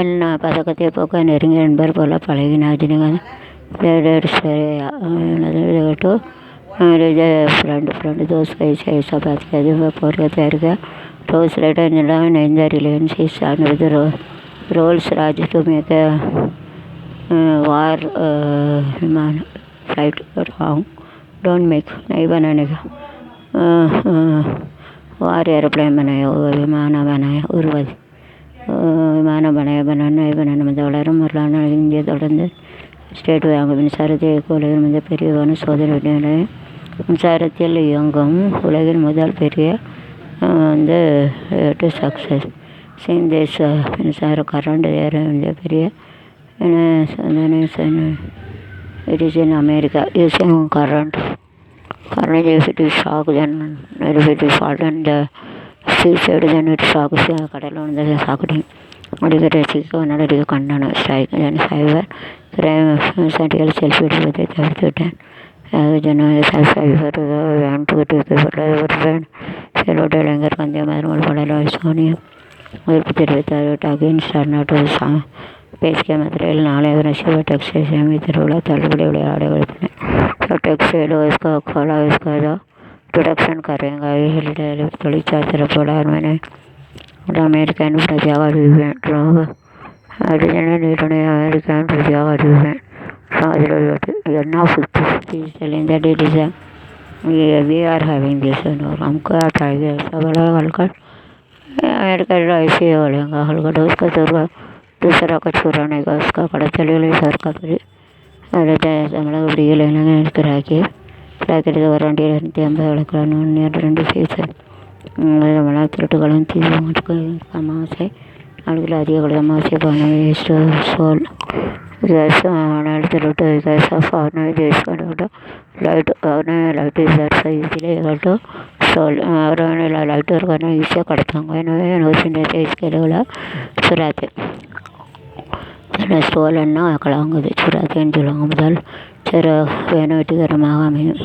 என்ன பதக்கத்தை போக்க நெருங்கிய நண்பர் போல பழகினார். तो मेरे जो फ्रेंड दोस्त ऐसे ऐसा बात किया जब मैं पढ़ के तैयार किया तो उस letter in the relationship start with the roles Raj to make a war विमान flight wrong don't make नहीं बनाने का वार एरोप्लेन बनाया विमान बनाया उर्वद विमान बनाया बनाना नहीं बनाना में दौड़ार मरलाना इंडिया दौड़ने ஸ்டேட் வாங்க மின்சாரத்தை உலகின் மிக பெரியவான சோதனை மின்சாரத்தில் இயங்கும் உலகின் முதல் பெரிய வந்து டு சக்ஸஸ் சேம் தேச மின்சார கரண்ட் மிக பெரிய சோதனை it is in America using current if it is shock then if it is fall in the seaside then it shocks கடலில் வந்து சாக்கடி அடிக்கடி சிக்க கண்டன ஸ்ட்ரைக் then ஃபைவர் சட்டிகள் செல்ஃபி எடுப்பதை தவிர்த்து விட்டேன் ஜனவரி ஃபைவர் வேன் செல்வட்ட இளைஞர் வந்தே மருமல் படலாம் சோனியம் எதிர்ப்பு தெரிவித்தார் அகெயின்ஸ்ட் பேசிய மதுரையில் நாளை ரஷ்யா டெக்ஸ்டைல் சேமி திருவிழா தள்ளுபடி விளையாட கொடுத்தேன் टेक्सटाइल इसका खोला इसका जो प्रोडक्शन करेंगे தொழிற்சாலை திறப்படார் मैंने अमेरिकन प्रजावाद इवेंट अरिजन निर्णय American प्रजावाद event now 50 selling that it is we are having this और हमको आता है सब अलग हल्का अमेरिका ऐसे बोलेंगे हल्का उसका दूसरा का छुड़ाने का उसका कड़ा चले सरकार अरे നമ്മളെ പിടിക്കലാണ് ക്രാക്കി ക്രാക്കിട്ട് വരാണ്ടിയിൽ 250 വിളക്കാണ് 2 ഫീസ് നമ്മളെ திருட்டுகளும் தீவிரமாக அமாவாசை நாளுக்கு அதிக அமாவாசை பண்ண வேஸ்ட் சோல் गैस திருட்டு गैस ऑफ ऑर्डनरी देश का लाइट लाइट इस सही इसलिए तो सोल और लाइट और करना इसे कड़तांगे नोसिंडे इसके लिए चुराते ஸ்டோலன்னா கலாங்குது சுறாத்தேன்னு சொல்லுவாங்க முதல் சரி வேணும் வெட்டிகரமாக அமையும்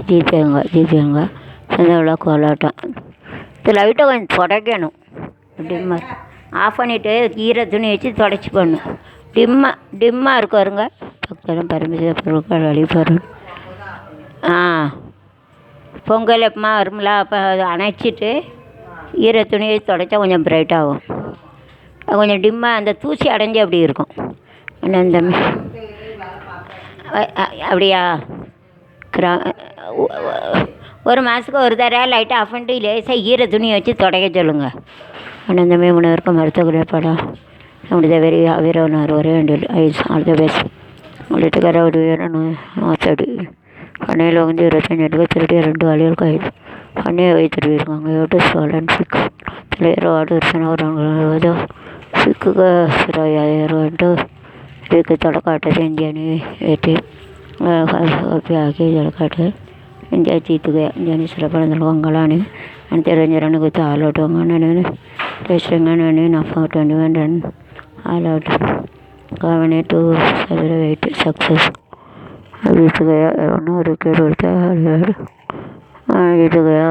ஜீத்தேங்க செஞ்சவளா கோலாட்டம் இது லைட்டை கொஞ்சம் தொடக்கணும் டிம்மர் ஆஃப் பண்ணிவிட்டு ஈர துணி வச்சு தொடச்சி பண்ணும் டிம்மாக இருக்காருங்க பக்கம் பரமேஸ்வர பொருட்கள் அழிப்பரும் பொங்கல் எப்பமா வரும்ல அப்போ அதை அணைச்சிட்டு ஈர துணியை தொடச்சா கொஞ்சம் பிரைட்டாகும் கொஞ்சம் டிம்மாக அந்த தூசி அடைஞ்சு அப்படி இருக்கும் அந்த அப்படியா ஒரு மாதத்துக்கு ஒரு தடவை லைட்டாக ஆஃப் பண்ணிட்டு லேசாக ஈர துணியை வச்சு துடைக்க சொல்லுங்கள் ஆனால் இந்த மூணு மருத்துவ படம் நம்முடைய வெறி வீரவனார் ஒரே வேண்டிய ஐஸ் ஆல் த பெஸ்ட் வீட்டுக்கார ஒரு வீரன் மாத்தடி பண்ணையில் வந்து 25 எடுக்க திருடி 2 வழிகள் கைது பண்ணையை வைத்திருக்காங்க எவ்வளோ சோழன் சிக்கு தலைவர் வாடு வருஷம் ஒரு ಸಿಕ್ಕಗ ಇರುವಂಟು ಇದಕ್ಕೆ ತೊಡಕಾಟ ಇಂಡಿಯಾನಿ ಏಟಿ ಹಾಕಿ ಜಡಕಾಟ ಇಂಡಿಯಾ ಚೀತುಗೆ ಇಂಡಿಯಾನಿ ಸರಪಡ వంగలాని అంటే 2 రన్ గుర్తు ఆల్ అవుట్ వంగనే టెస్ట్ వంగనే నఫా 21 రన్ ఆల్ అవుట్ కావనే టు సెలబ్రేట్ सक्सेस जीत गया 1 विकेट उड़ता है जीत गया